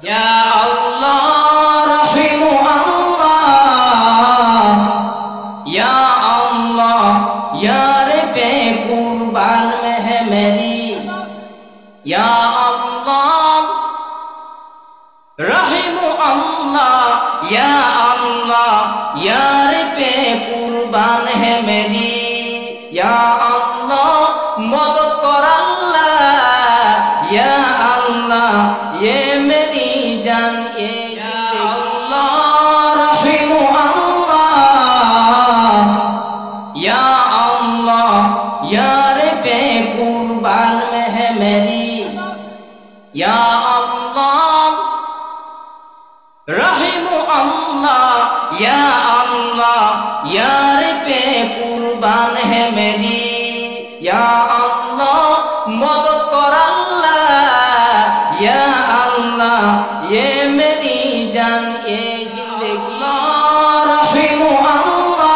ইয়া আল্লাহ রহিমু আল্লাহ, ইয়া আল্লাহ ইয়া রে কুরবান মেহমেরি, ইয়া আল্লাহ রহিমু আল্লাহ, ইয়া আল্লাহ ইয়া রে কুরবান হে মেরি, ইয়া আল্লাহ মদদ কর আল্লাহ, ইয়া আল্লাহ ये मेरी जान ये अल्लाह रहीमु अल्लाह, या अल्लाह या रे कुर्बान में है मेरी, या अल्लाह रहीमु अल्लाह, या अल्लाह या रे कुर्बान है मेरी, या अल्लाह मदद कर अल्लाह, या अल्लाह ये मेरी जान ये जिंदगी, रहीमु अल्लाह,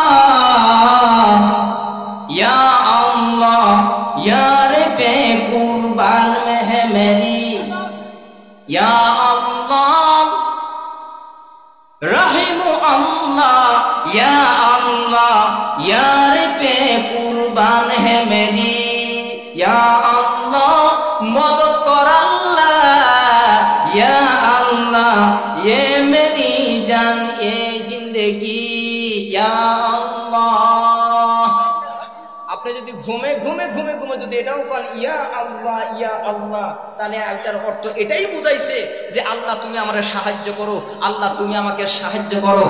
या अल्लाह या रे कुर्बान में है मेरी, या अल्लाह रहीमु अल्लाह, या अल्लाह या रे कुर्बान है मेरी, या अल्लाह मदद कर अल्लाह, या अल्लाह ये मेरी जान ये जिंदगी, या अल्लाह। আপনি যদি ঘুমে ঘুমে ঘুমে ঘুমে যদি এটাও কোন ইয়া আল্লাহ, তাহলে এটার অর্থ এটাই বুঝাইছে যে আল্লাহ তুমি আমাকে সাহায্য করো, আল্লাহ তুমি আমাকে সাহায্য করো।